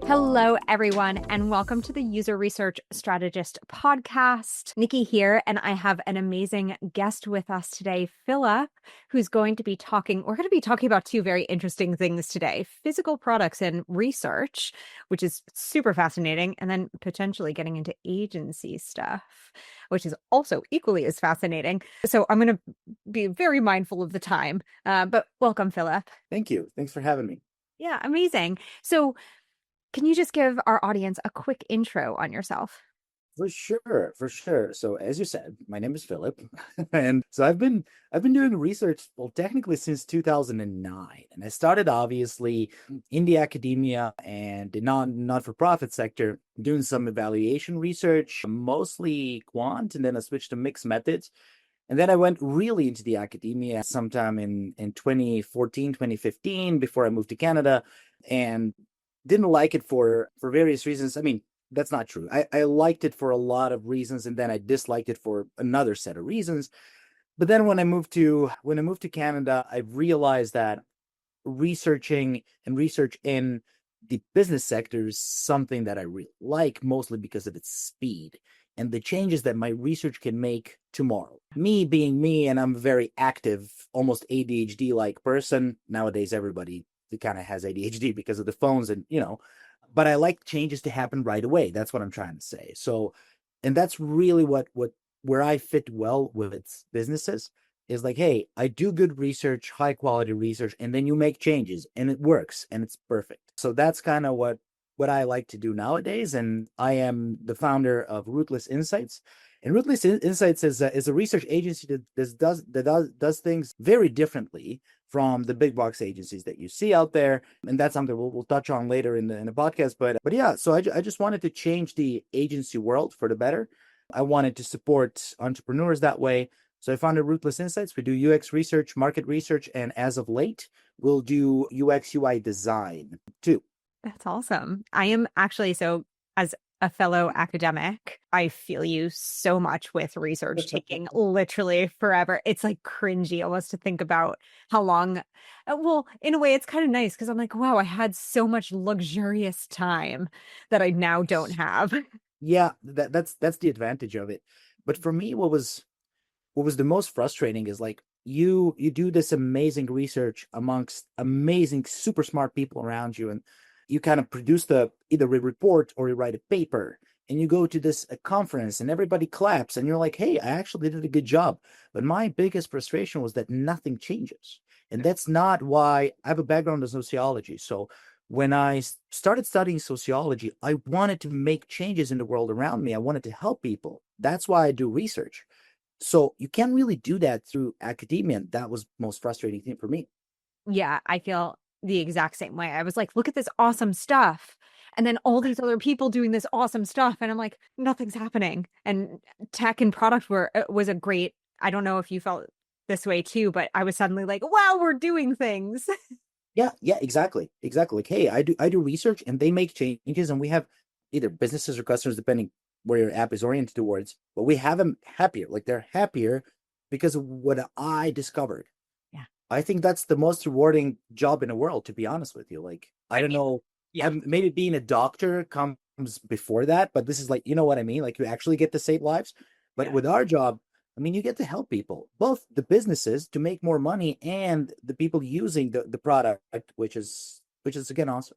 Hello, everyone, and welcome to the User Research Strategist podcast. Nikki here, and I have an amazing guest with us today, Filip, who's going to be talking. We're going to be talking about two very interesting things today: physical products and research, which is super fascinating, and then potentially getting into agency stuff, which is also equally as fascinating. So I'm going to be very mindful of the time, but welcome, Filip. Thank you. Thanks for having me. Yeah, amazing. So can you just give our audience a quick intro on yourself? For sure, for sure. So as you said, my name is Filip, and so I've been doing research, well, technically since 2009, and I started obviously in the academia and the not-for-profit sector, doing some evaluation research, mostly quant, and then I switched to mixed methods. And then I went really into the academia sometime in 2014, 2015, before I moved to Canada, and didn't like it for various reasons. I mean, that's not true. I liked it for a lot of reasons, and then I disliked it for another set of reasons. But then when I moved to Canada, I realized that researching and research in the business sector is something that I really like, mostly because of its speed and the changes that my research can make tomorrow. Me being me, and I'm a very active, almost ADHD-like person. Nowadays, everybody kind of has ADHD because of the phones and, but I like changes to happen right away. That's what I'm trying to say. So, and that's really where I fit well with businesses is like, hey, I do good research, high quality research, and then you make changes and it works and it's perfect. So that's kind of what I like to do nowadays. And I am the founder of Ruthless Insights. And Ruthless Insights is a research agency that does things very differently from the big box agencies that you see out there, and that's something we'll touch on later in the podcast. But yeah, so I just wanted to change the agency world for the better. I wanted to support entrepreneurs that way. So I founded Ruthless Insights. We do UX research, market research, and as of late, we'll do UX UI design too. That's awesome. I am actually, so as a fellow academic, I feel you so much with research taking literally forever. It's like cringy almost to think about how long. Well, in a way, it's kind of nice because I'm like, wow, I had so much luxurious time that I now don't have. Yeah, that's the advantage of it. But for me, what was the most frustrating is like you do this amazing research amongst amazing, super smart people around you, and you kind of produce either a report or you write a paper, and you go to this conference and everybody claps and you're like, hey, I actually did a good job. But my biggest frustration was that nothing changes. And that's not why I have a background in sociology. So when I started studying sociology, I wanted to make changes in the world around me. I wanted to help people. That's why I do research. So you can't really do that through academia. And that was the most frustrating thing for me. Yeah, I feel the exact same way. I was like, look at this awesome stuff. And then all these other people doing this awesome stuff. And I'm like, nothing's happening. And tech and product was a great, I don't know if you felt this way too, but I was suddenly like, wow, we're doing things. Yeah, exactly. Exactly. Like, hey, I do research and they make changes, and we have either businesses or customers, depending where your app is oriented towards, but we have them happier. Like they're happier because of what I discovered. Yeah. I think that's the most rewarding job in the world, to be honest with you. Like, I don't know, Yeah. maybe being a doctor comes before that, but this is like, you know what I mean? Like you actually get to save lives. But Yeah. with our job, I mean, you get to help people, both the businesses to make more money and the people using the product, which is again awesome.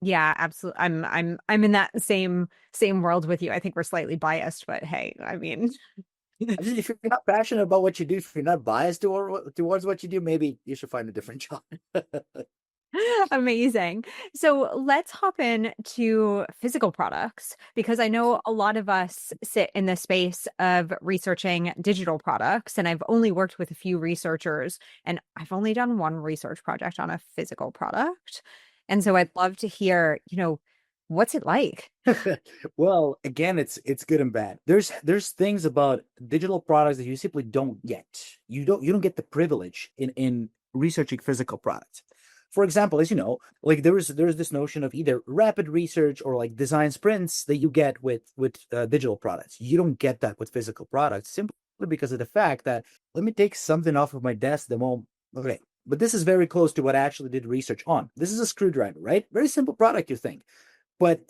Yeah, absolutely. I'm in that same world with you. I think we're slightly biased, but hey, I mean, I mean, if you're not passionate about what you do, if you're not biased towards what you do, maybe you should find a different job. amazing. So let's hop in to physical products because I know a lot of us sit in the space of researching digital products, and I've only worked with a few researchers, and I've only done one research project on a physical product. And so I'd love to hear, what's it like? Well, again, it's good and bad. There's things about digital products that you simply don't get. You don't get the privilege in researching physical products. For example, as you know, like there's this notion of either rapid research or like design sprints that you get with digital products. You don't get that with physical products simply because of the fact that let me take something off of my desk the moment. Okay, but this is very close to what I actually did research on. This is a screwdriver, right? Very simple product, you think. but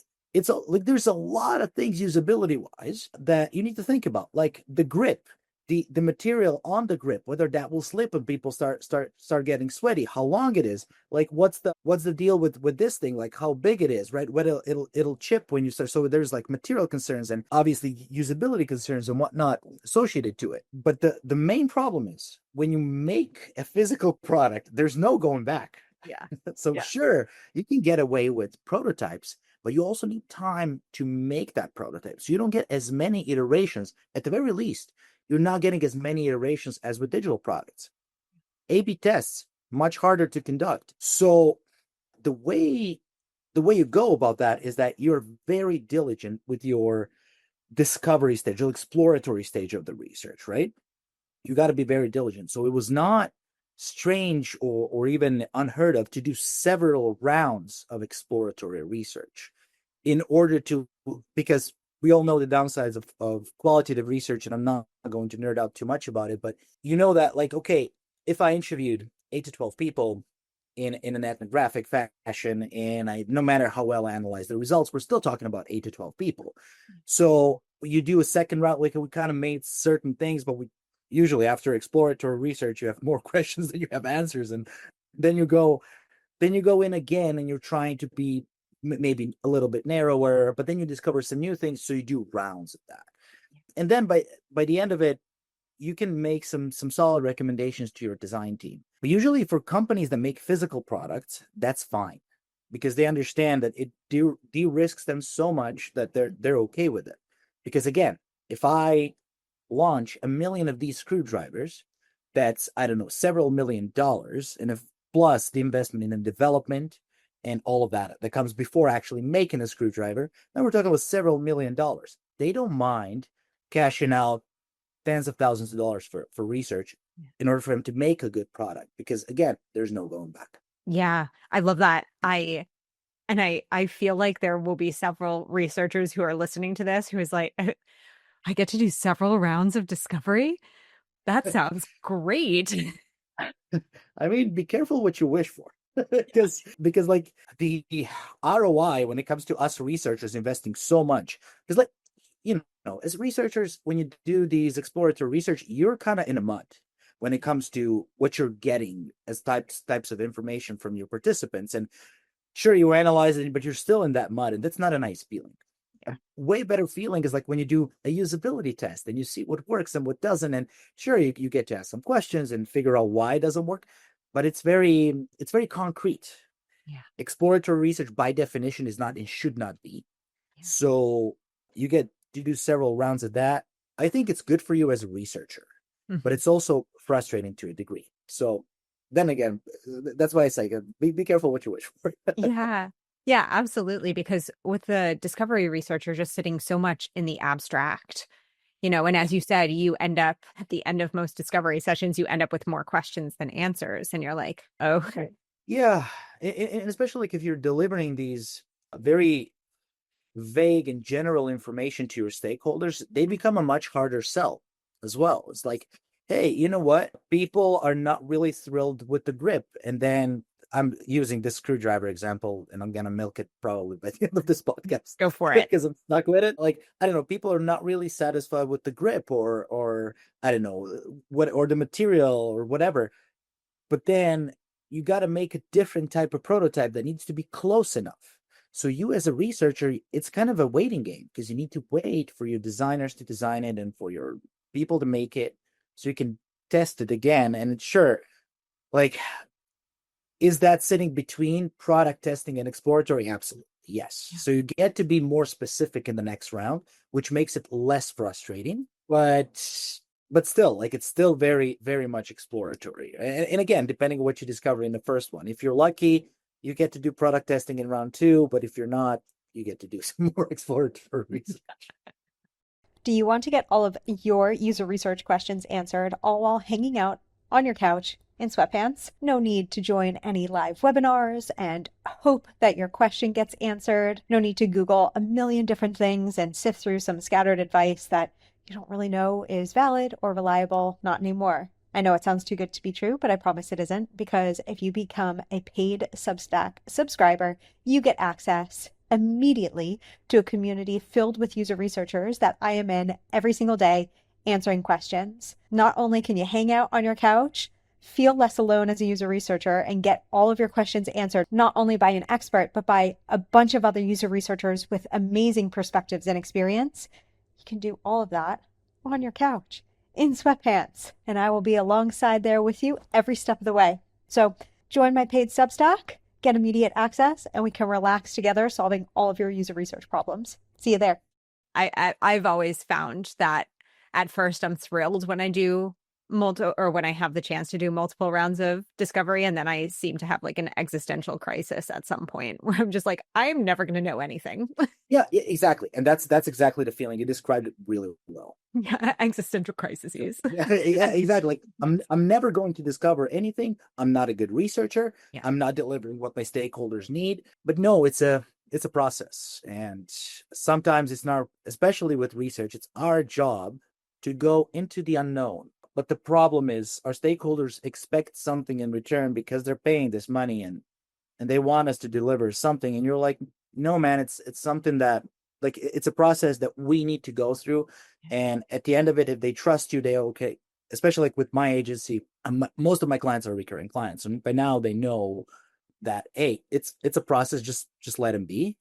like there's a lot of things usability wise that you need to think about, like the grip, the material on the grip, whether that will slip and people start getting sweaty, how long it is, like what's the deal with this thing, like how big it is, right? Whether it'll chip when you start. So there's like material concerns and obviously usability concerns and whatnot associated to it. But the main problem is when you make a physical product, there's no going back. Yeah. So sure, you can get away with prototypes, but you also need time to make that prototype. So you don't get as many iterations. At the very least, you're not getting as many iterations as with digital products. A/B tests, much harder to conduct. So the way you go about that is that you're very diligent with your discovery stage, your exploratory stage of the research, right? You got to be very diligent. So it was not strange or even unheard of to do several rounds of exploratory research in order to, because we all know the downsides of qualitative research, and I'm not going to nerd out too much about it, but you know that, like, okay, if I interviewed 8 to 12 people in an ethnographic fashion, and no matter how well I analyze the results, we're still talking about 8 to 12 people. So you do a second round, like we kind of made certain things, but we usually after exploratory research, you have more questions than you have answers. And then you go in again and you're trying to be maybe a little bit narrower, but then you discover some new things. So you do rounds of that. And then by the end of it, you can make some solid recommendations to your design team. But usually for companies that make physical products, that's fine because they understand that it de-risks them so much that they're okay with it. Because again, if I launch 1 million of these screwdrivers, that's, I don't know, several $1,000,000, and if plus the investment in the development and all of that comes before actually making a screwdriver, then we're talking about several $1,000,000. They don't mind cashing out tens of thousands of dollars for research in order for them to make a good product, because again, there's no going back. Yeah, I love that. I feel like there will be several researchers who are listening to this who is like, I get to do several rounds of discovery. That sounds great. I mean, be careful what you wish for. because like the ROI when it comes to us researchers investing so much, because like, as researchers, when you do these exploratory research, you're kind of in a mud when it comes to what you're getting as types of information from your participants. And sure, you analyze it, but you're still in that mud, and that's not a nice feeling. A way better feeling is like when you do a usability test and you see what works and what doesn't. And sure, you get to ask some questions and figure out why it doesn't work, but it's very concrete. Yeah. Exploratory research by definition is not and should not be. Yeah. So you get to do several rounds of that. I think it's good for you as a researcher, but it's also frustrating to a degree. So then again, that's why I say be careful what you wish for. Yeah, absolutely. Because with the discovery research, you're just sitting so much in the abstract, and as you said, you end up at the end of most discovery sessions, you end up with more questions than answers. And you're like, oh, okay. Yeah. And especially like if you're delivering these very vague and general information to your stakeholders, they become a much harder sell as well. It's like, hey, you know what? People are not really thrilled with the grip. And then I'm using this screwdriver example, and I'm going to milk it probably by the end of this podcast. Go for it. Because I'm stuck with it. Like, I don't know, people are not really satisfied with the grip or I don't know, or the material or whatever. But then you got to make a different type of prototype that needs to be close enough. So you as a researcher, it's kind of a waiting game because you need to wait for your designers to design it and for your people to make it so you can test it again. And sure, like, is that sitting between product testing and exploratory? Absolutely. Yes. Yeah. So you get to be more specific in the next round, which makes it less frustrating, but still, like, it's still very, very much exploratory. And again, depending on what you discover in the first one, if you're lucky, you get to do product testing in round 2, but if you're not, you get to do some more exploratory research. Do you want to get all of your user research questions answered, all while hanging out on your couch in sweatpants? No need to join any live webinars and hope that your question gets answered. No need to Google a million different things and sift through some scattered advice that you don't really know is valid or reliable. Not anymore. I know it sounds too good to be true, but I promise it isn't, because if you become a paid Substack subscriber, you get access immediately to a community filled with user researchers that I am in every single day answering questions. Not only can you hang out on your couch, feel less alone as a user researcher and get all of your questions answered, not only by an expert, but by a bunch of other user researchers with amazing perspectives and experience. You can do all of that on your couch in sweatpants, and I will be alongside there with you every step of the way. So join my paid Substack, get immediate access, and we can relax together solving all of your user research problems. See you there. I've always found that at first I'm thrilled when I do when I have the chance to do multiple rounds of discovery, and then I seem to have like an existential crisis at some point where I'm just like, I'm never going to know anything. Yeah, exactly. And that's exactly the feeling. You described it really well. Yeah, existential crises. Yeah, exactly. Like, I'm never going to discover anything. I'm not a good researcher. Yeah. I'm not delivering what my stakeholders need. But no, it's a process. And sometimes it's not, especially with research, it's our job to go into the unknown. But the problem is our stakeholders expect something in return because they're paying this money and they want us to deliver something. And you're like, no, man, it's something that, like, it's a process that we need to go through. And at the end of it, if they trust you, they're okay. Especially like with my agency, most of my clients are recurring clients. And by now they know that, hey, it's a process. Just let him be.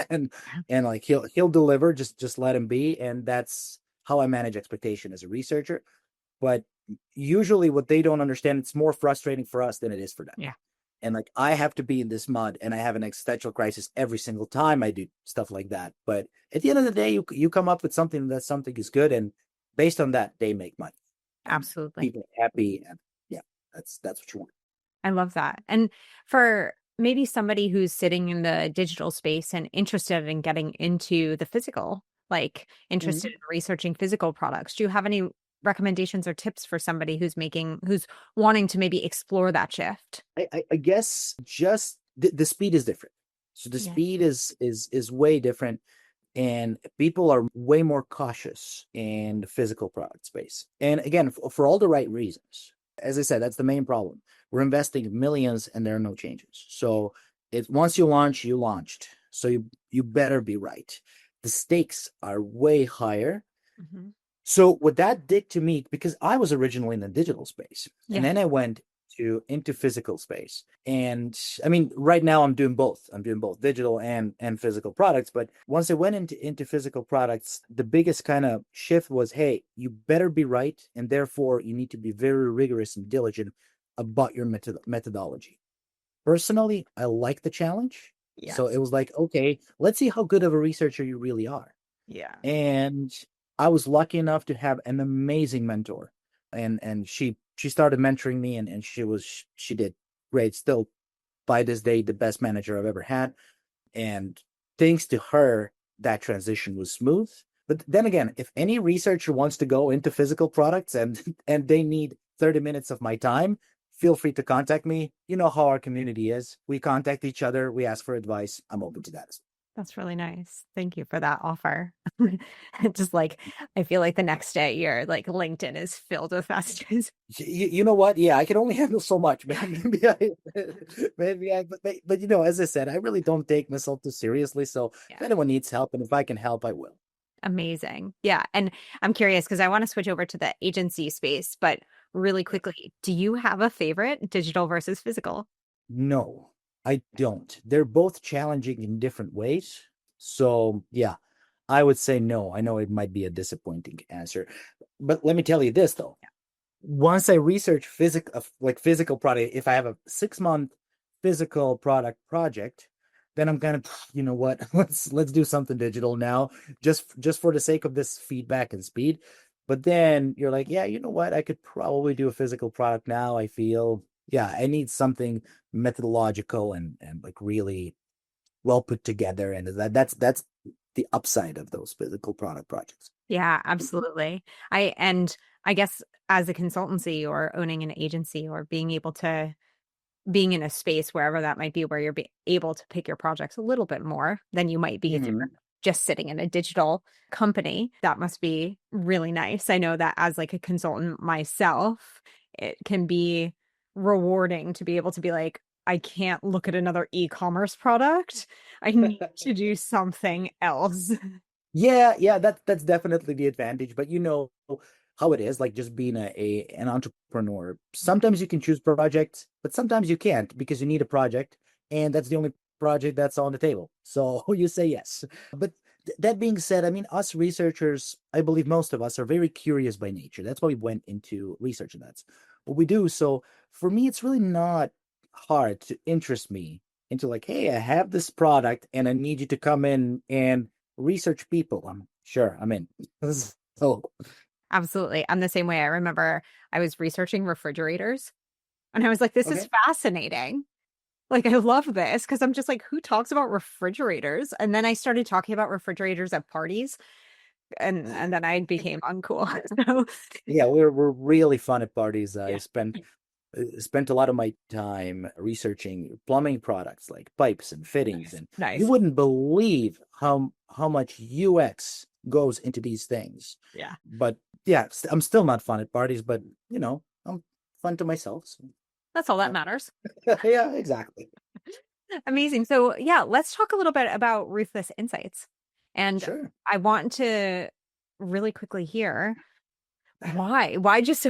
and like he'll deliver, just let him be. And that's how I manage expectation as a researcher. But usually what they don't understand, it's more frustrating for us than it is for them. Yeah. And like, I have to be in this mud and I have an existential crisis every single time I do stuff like that. But at the end of the day, you come up with something that something is good. And based on that, they make money. Absolutely. People are happy. And yeah, that's what you want. I love that. And for maybe somebody who's sitting in the digital space and interested in getting into the physical, like interested in researching physical products, do you have any recommendations or tips for somebody who's wanting to maybe explore that shift? I guess just the speed is different. So the speed is way different. And people are way more cautious in the physical product space. And again, for all the right reasons. As I said, that's the main problem. We're investing millions and there are no changes. So once you launch, you launched. So you better be right. The stakes are way higher. Mm-hmm. So what that did to me, because I was originally in the digital space, and then I went into physical space. And I mean, right now I'm doing both. I'm doing both digital and physical products. But once I went into physical products, the biggest kind of shift was, hey, you better be right. And therefore you need to be very rigorous and diligent about your methodology. Personally, I like the challenge. Yeah. So it was like, okay, let's see how good of a researcher you really are. Yeah. And I was lucky enough to have an amazing mentor, and she started mentoring me, and she did great. Still, by this day, the best manager I've ever had. And thanks to her, that transition was smooth. But then again, if any researcher wants to go into physical products and they need 30 minutes of my time, feel free to contact me. You know how our community is. We contact each other. We ask for advice. I'm open to that as well. That's really nice. Thank you for that offer. Just like, I feel like the next day your like LinkedIn is filled with messages. You know what? Yeah, I can only handle so much, man. But you know, as I said, I really don't take myself too seriously. So if anyone needs help and if I can help, I will. Amazing. Yeah. And I'm curious because I want to switch over to the agency space, but really quickly, do you have a favorite, digital versus physical? No. I don't. They're both challenging in different ways. So yeah, I would say no. I know it might be a disappointing answer, but let me tell you this though. Yeah. Once I research physical product, if I have a 6-month physical product project, then I'm kind of, you know what, let's do something digital now, just for the sake of this feedback and speed. But then you're like, yeah, you know what, I could probably do a physical product now. I feel, yeah, I need something methodological and like really well put together. And that's the upside of those physical product projects. Yeah, absolutely. I guess as a consultancy or owning an agency or being in a space wherever that might be where you're able to pick your projects a little bit more than you might be if you're just sitting in a digital company, that must be really nice. I know that as like a consultant myself, it can be rewarding to be able to be like, I can't look at another e-commerce product. I need to do something else. Yeah, that's definitely the advantage. But you know how it is, like just being an entrepreneur. Sometimes you can choose projects, but sometimes you can't because you need a project, and that's the only project that's on the table. So you say yes. But that being said, I mean, us researchers, I believe most of us are very curious by nature. That's why we went into research, and that's what we do. So for me, it's really not hard to interest me into like, hey, I have this product and I need you to come in and research people. I'm sure I'm in. So Absolutely. I'm the same way. I remember I was researching refrigerators and I was like, this is okay. fascinating. Like, I love this because I'm just like, who talks about refrigerators? And then I started talking about refrigerators at parties and then I became uncool. So, Yeah, we're really fun at parties. I yeah, spent a lot of my time researching plumbing products like pipes and fittings, and you nice. wouldn't believe how much UX goes into these things. Yeah, But yeah, I'm still not fun at parties, but you know, I'm fun to myself. So, that's all that matters. yeah, exactly. Amazing. So, yeah, let's talk a little bit about Ruthless Insights. And Sure. I want to really quickly hear why just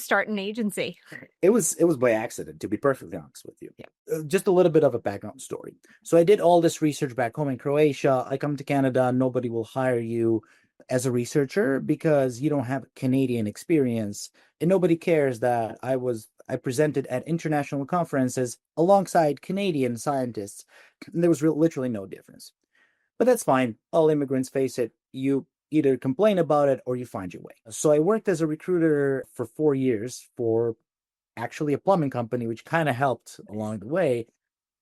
start an agency? It was by accident, to be perfectly honest with you. Yeah. Just a little bit of a background story. So I did all this research back home in Croatia. I come to Canada, nobody will hire you as a researcher because you don't have Canadian experience, and nobody cares that I presented at international conferences alongside Canadian scientists. And there was literally no difference. But that's fine. All immigrants face it. You either complain about it or you find your way. So I worked as a recruiter for 4 years for actually a plumbing company, which kind of helped along the way.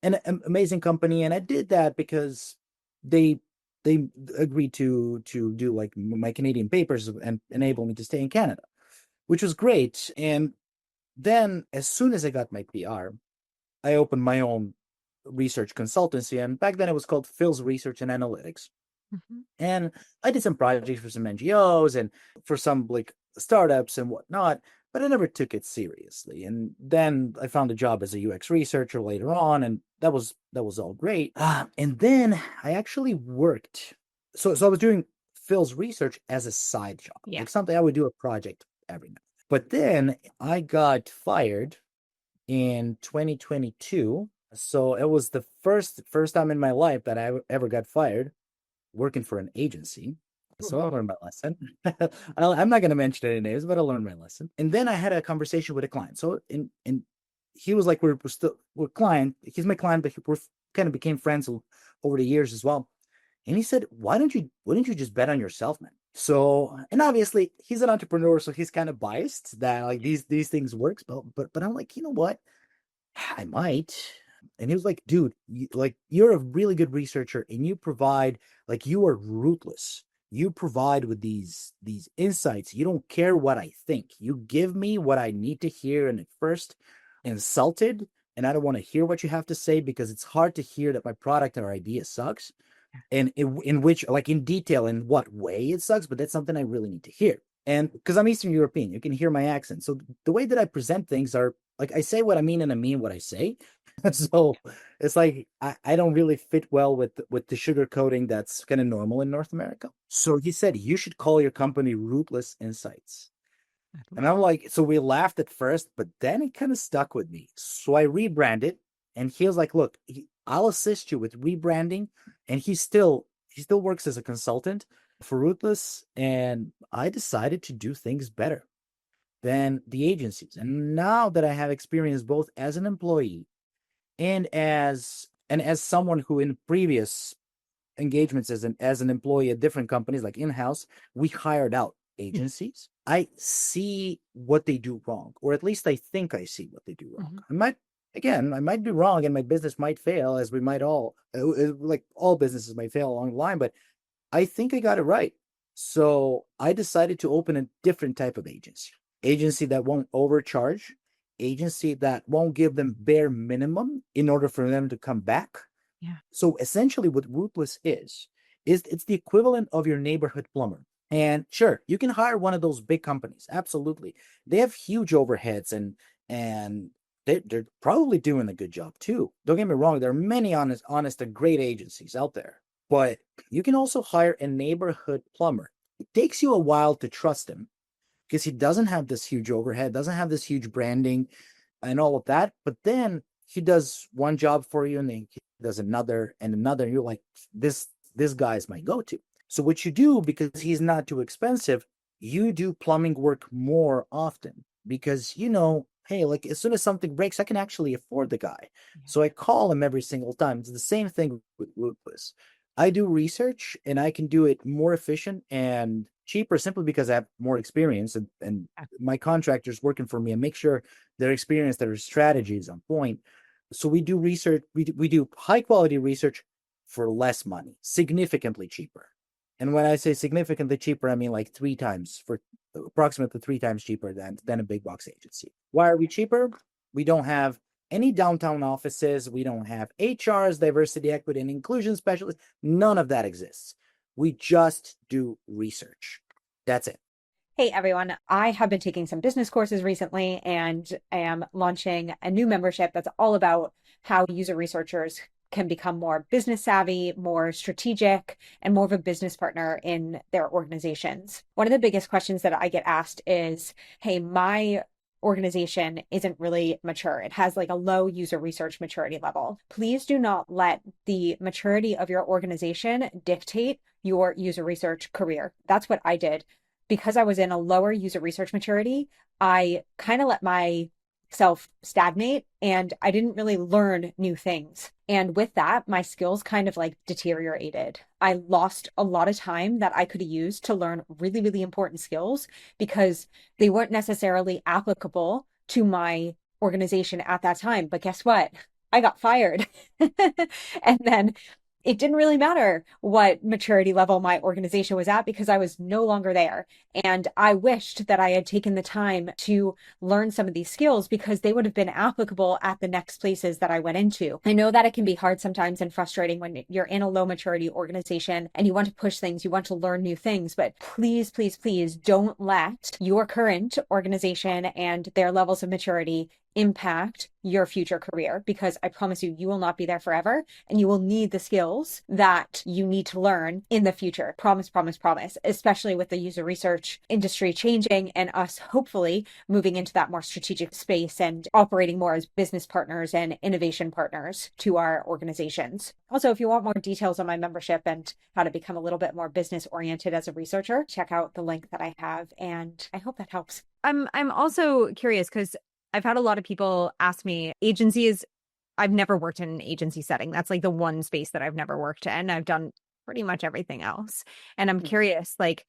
An amazing company, and I did that because they they agreed to do like my Canadian papers and enable me to stay in Canada, which was great. And then as soon as I got my PR, I opened my own research consultancy, and back then it was called Phil's Research and Analytics. Mhm. And I did some projects for some NGOs and for some like startups and whatnot, but I never took it seriously. And then I found a job as a UX researcher later on, and that was all great. And then I actually worked. So I was doing Phil's research as a side job, Yeah. like something I would do a project every night. But then I got fired in 2022. So it was the first time in my life that I ever got fired working for an agency. So I learned my lesson. I'm not going to mention any names, but I learned my lesson. And then I had a conversation with a client. So and he was like, we're client. He's my client, but we're kind of became friends over the years as well. And he said, wouldn't you just bet on yourself, man? So, and obviously he's an entrepreneur, so he's kind of biased that like these things works. But I'm like, you know what? I might. And he was like, dude, you're a really good researcher and you provide, like, you are ruthless. You provide with these insights. You don't care what I think. You give me what I need to hear. And at first, insulted, and I don't want to hear what you have to say because it's hard to hear that my product or idea sucks. And in which, like, in detail, in what way it sucks, but that's something I really need to hear. And because I'm Eastern European, you can hear my accent. So the way that I present things are like I say what I mean and I mean what I say. So it's like I don't really fit well with the sugar coating that's kind of normal in North America. So he said you should call your company Ruthless Insights. And I'm like, so we laughed at first, but then it kind of stuck with me. So I rebranded, and he was like, look, I'll assist you with rebranding. And he still works as a consultant for Ruthless. And I decided to do things better than the agencies. And now that I have experience both as an employee and as someone who in previous engagements as an employee at different companies like in-house, we hired out agencies. I see what they do wrong, or at least I think I see what they do wrong. I might be wrong, and my business might fail, as we might all, like all businesses might fail along the line, but I think I got it right. So I decided to open a different type of agency that won't overcharge, agency that won't give them bare minimum in order for them to come back. Yeah. So essentially what Ruthless is it's the equivalent of your neighborhood plumber. And sure, you can hire one of those big companies. Absolutely. They have huge overheads and they're probably doing a good job too. Don't get me wrong. There are many honest and great agencies out there, but you can also hire a neighborhood plumber. It takes you a while to trust him because he doesn't have this huge overhead, doesn't have this huge branding and all of that. But then he does one job for you and then he does another and another. And you're like, this guy is my go-to. So what you do, because he's not too expensive, you do plumbing work more often because, hey, like as soon as something breaks, I can actually afford the guy. So I call him every single time. It's the same thing with Ruthless. I do research and I can do it more efficient and cheaper simply because I have more experience and my contractors working for me and make sure their experience, their strategy is on point. So we do research, we do high quality research for less money, significantly cheaper. And when I say significantly cheaper, I mean like approximately three times cheaper than a big box agency. Why are we cheaper? We don't have any downtown offices. We don't have HRs, diversity, equity, and inclusion specialists. None of that exists. We just do research. That's it. Hey everyone, I have been taking some business courses recently and am launching a new membership that's all about how user researchers can become more business savvy, more strategic, and more of a business partner in their organizations. One of the biggest questions that I get asked is, hey, my organization isn't really mature. It has like a low user research maturity level. Please do not let the maturity of your organization dictate your user research career. That's what I did. Because I was in a lower user research maturity, I kind of let myself stagnate and I didn't really learn new things. And with that, my skills kind of like deteriorated. I lost a lot of time that I could have used to learn really, really important skills because they weren't necessarily applicable to my organization at that time. But guess what? I got fired. And then it didn't really matter what maturity level my organization was at because I was no longer there. And I wished that I had taken the time to learn some of these skills because they would have been applicable at the next places that I went into. I know that it can be hard sometimes and frustrating when you're in a low maturity organization and you want to push things, you want to learn new things, but please, please, please don't let your current organization and their levels of maturity impact your future career because I promise you, you will not be there forever and you will need the skills that you need to learn in the future. Promise, promise, promise, especially with the user research industry changing and us hopefully moving into that more strategic space and operating more as business partners and innovation partners to our organizations. Also, if you want more details on my membership and how to become a little bit more business oriented as a researcher, check out the link that I have. And I hope that helps. I'm also curious because I've had a lot of people ask me, agencies, I've never worked in an agency setting. That's like the one space that I've never worked in. I've done pretty much everything else. And I'm curious, like,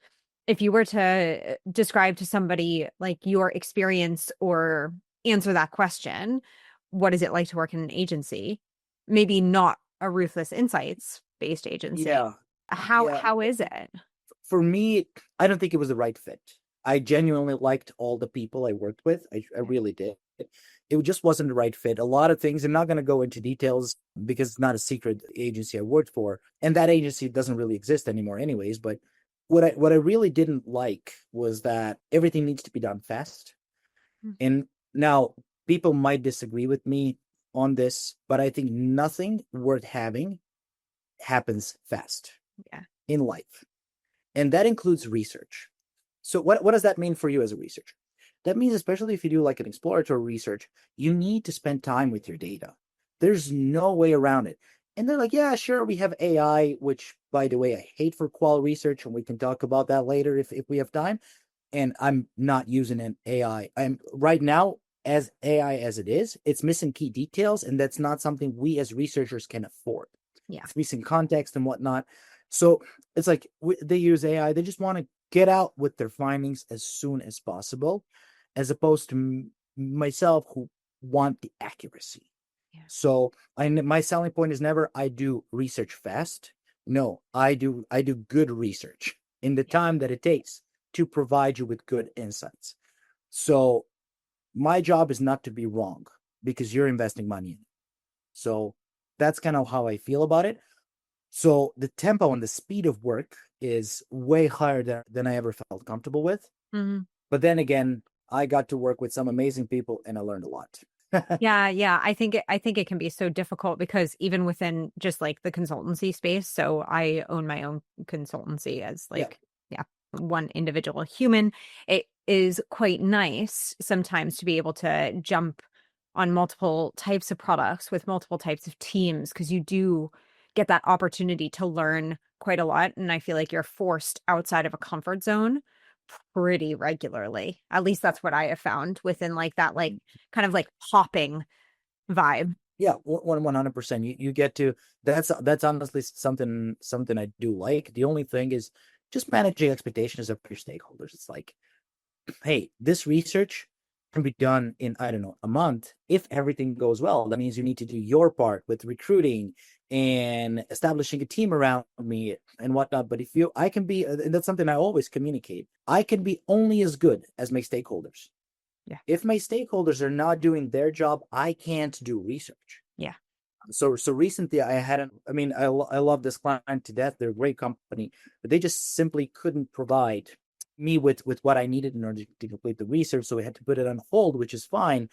if you were to describe to somebody like your experience or answer that question, what is it like to work in an agency? Maybe not a Ruthless Insights based agency. Yeah. How is it? For me, I don't think it was the right fit. I genuinely liked all the people I worked with. I really did. It just wasn't the right fit. A lot of things, I'm not going to go into details because it's not a secret agency I worked for. And that agency doesn't really exist anymore anyways. But what I really didn't like was that everything needs to be done fast. And now people might disagree with me on this, but I think nothing worth having happens fast in life. And that includes research. So what does that mean for you as a researcher? That means, especially if you do like an exploratory research, you need to spend time with your data. There's no way around it. And they're like, yeah, sure, we have AI, which, by the way, I hate for qual research, and we can talk about that later if we have time. And I'm not using an AI. I'm right now, as AI as it is, it's missing key details, and that's not something we as researchers can afford. Yeah. It's missing context and whatnot. So it's like they use AI. They just want to get out with their findings as soon as possible, as opposed to myself who want the accuracy. Yeah. So my selling point is never I do research fast. No, I do good research in the time that it takes to provide you with good insights. So my job is not to be wrong because you're investing money in it. So that's kind of how I feel about it. So the tempo and the speed of work is way higher than I ever felt comfortable with. Mm-hmm. But then again, I got to work with some amazing people and I learned a lot. Yeah. I think it can be so difficult because even within just like the consultancy space, so I own my own consultancy as Yeah. like, yeah, one individual human. It is quite nice sometimes to be able to jump on multiple types of products with multiple types of teams because you do get that opportunity to learn quite a lot. And I feel like you're forced outside of a comfort zone pretty regularly. At least that's what I have found within like that, like kind of like hopping vibe. Yeah, 100%. You get to that's honestly something I do like. The only thing is just managing expectations of your stakeholders. It's like, hey, this research can be done in, I don't know, a month. If everything goes well, that means you need to do your part with recruiting and establishing a team around me and whatnot. But I can be, and that's something I always communicate, I can be only as good as my stakeholders. Yeah. If my stakeholders are not doing their job, I can't do research. Yeah. So recently I hadn't, I mean, I love this client to death. They're a great company, but they just simply couldn't provide me with what I needed in order to complete the research. So we had to put it on hold, which is fine.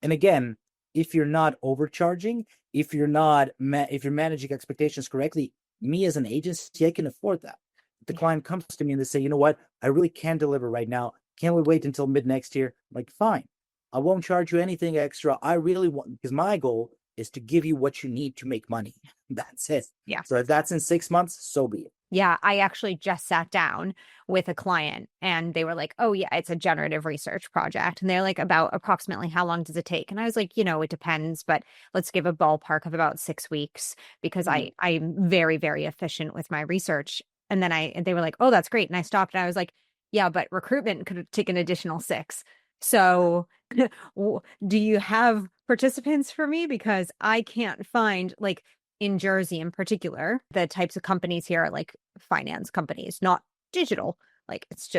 And again, if you're not overcharging, if you're not, if you're managing expectations correctly, me as an agency, I can afford that. The client comes to me and they say, you know what, I really can't deliver right now. Can we wait until mid next year? I'm like, fine. I won't charge you anything extra. I really want, because my goal is to give you what you need to make money. That's it. Yeah. So if that's in 6 months, so be it. Yeah, I actually just sat down with a client and they were like, oh, yeah, it's a generative research project. And they're like, about approximately how long does it take? And I was like, it depends, but let's give a ballpark of about 6 weeks because I'm very, very efficient with my research. And then they were like, oh, that's great. And I stopped and I was like, yeah, but recruitment could take an additional 6. So do you have participants for me? Because I can't find like in Jersey in particular, the types of companies here are like finance companies, not digital. Like it's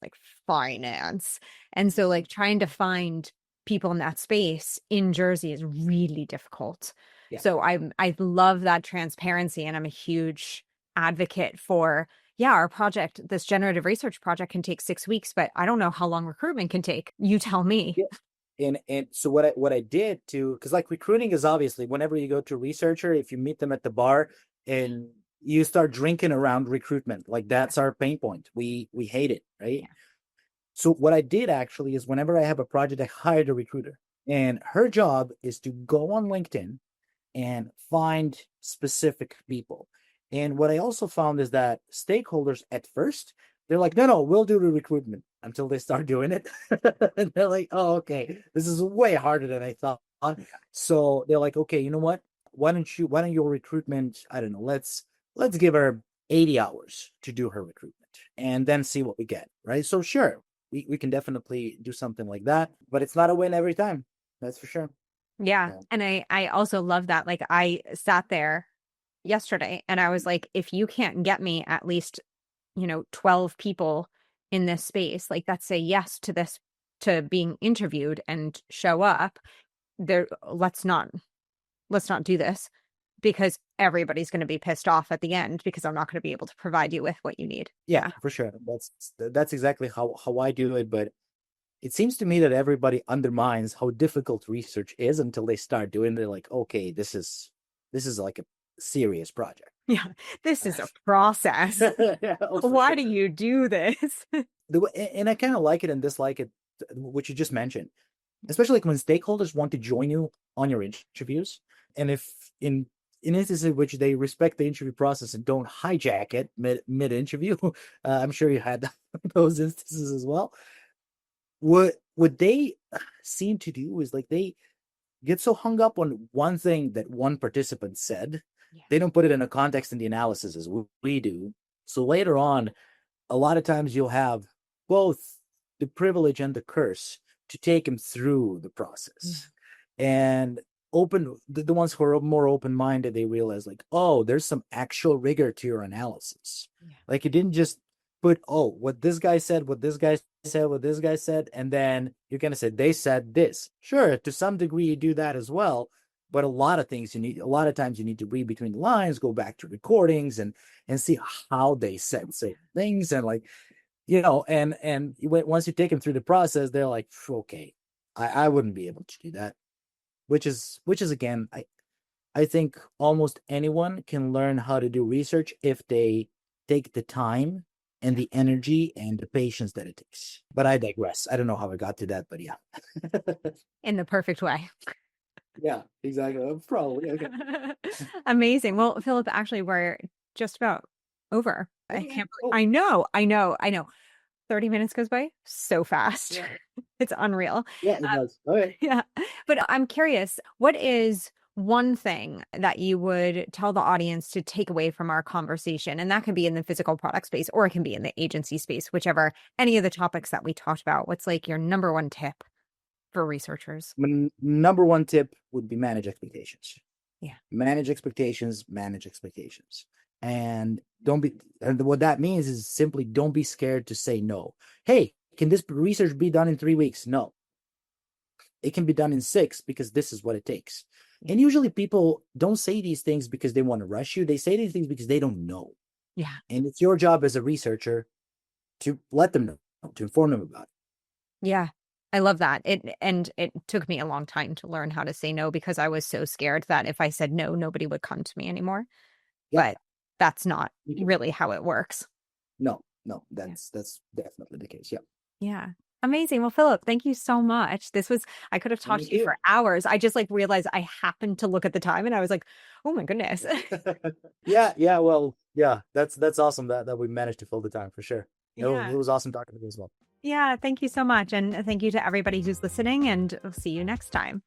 like finance. And so like trying to find people in that space in Jersey is really difficult. Yeah. So I love that transparency and I'm a huge advocate for our project, this generative research project can take 6 weeks, but I don't know how long recruitment can take. You tell me. Yeah. And so what I did to, because like recruiting is obviously whenever you go to a researcher, if you meet them at the bar and you start drinking around recruitment, like that's our pain point. We hate it, right? Yeah. So what I did actually is whenever I have a project, I hired a recruiter, and her job is to go on LinkedIn and find specific people. And what I also found is that stakeholders at first, they're like, no, we'll do the recruitment, until they start doing it. And they're like, oh, okay, this is way harder than I thought. So they're like, okay, you know what? Why don't your recruitment, I don't know, let's give her 80 hours to do her recruitment and then see what we get. Right. So sure, we can definitely do something like that, but it's not a win every time. That's for sure. Yeah. And I also love that. Like I sat there yesterday and I was like, if you can't get me at least, 12 people in this space, like that say yes to this, to being interviewed and show up there, let's not do this because everybody's going to be pissed off at the end because I'm not going to be able to provide you with what you need. Yeah, for sure. That's exactly how I do it. But it seems to me that everybody undermines how difficult research is until they start doing it. They're like, okay, this is like a serious project. Yeah, this is a process. Yeah, why do you do this? And I kind of like it and dislike it, what you just mentioned, especially like when stakeholders want to join you on your interviews, and if in instances in which they respect the interview process and don't hijack it mid interview, I'm sure you had those instances as well. What they seem to do is like they get so hung up on one thing that one participant said, they don't put it in a context in the analysis as we do. So later on, a lot of times you'll have both the privilege and the curse to take them through the process. And the ones who are more open-minded, they realize like, oh, there's some actual rigor to your analysis. Like you didn't just put, oh, what this guy said, what this guy said, what this guy said, and then you're gonna say they said this. Sure, to some degree you do that as well, but a lot of times you need to read between the lines, go back to recordings and see how they said certain things, and like, and once you take them through the process, they're like, okay, I wouldn't be able to do that. which is again, I think almost anyone can learn how to do research if they take the time and the energy and the patience that it takes. But I digress. I don't know how I got to that, but yeah. In the perfect way. Yeah, exactly. Probably. Okay. Amazing. Well, Philip, actually, we're just about over. I Okay. can't Oh. I know. 30 minutes goes by so fast. Yeah. It's unreal. Yeah, it does. Okay. Yeah. But I'm curious, what is one thing that you would tell the audience to take away from our conversation? And that can be in the physical product space, or it can be in the agency space, whichever, any of the topics that we talked about. What's like your number one tip for researchers? Number one tip would be manage expectations. Yeah. Manage expectations, manage expectations. And what that means is simply don't be scared to say no. Hey, can this research be done in 3 weeks? No. It can be done in 6 because this is what it takes. And usually people don't say these things because they want to rush you. They say these things because they don't know. Yeah. And it's your job as a researcher to let them know, to inform them about it. Yeah. I love that. It took me a long time to learn how to say no because I was so scared that if I said no, nobody would come to me anymore. Yeah. But that's not really how it works. No, that's definitely the case. Yeah. Yeah. Amazing. Well, Philip, thank you so much. I could have talked to you for hours. I just realized I happened to look at the time and I was like, oh my goodness. Yeah. Well, yeah, that's awesome that we managed to fill the time for sure. Yeah. It was awesome talking to you as well. Yeah. Thank you so much. And thank you to everybody who's listening, and I'll see you next time.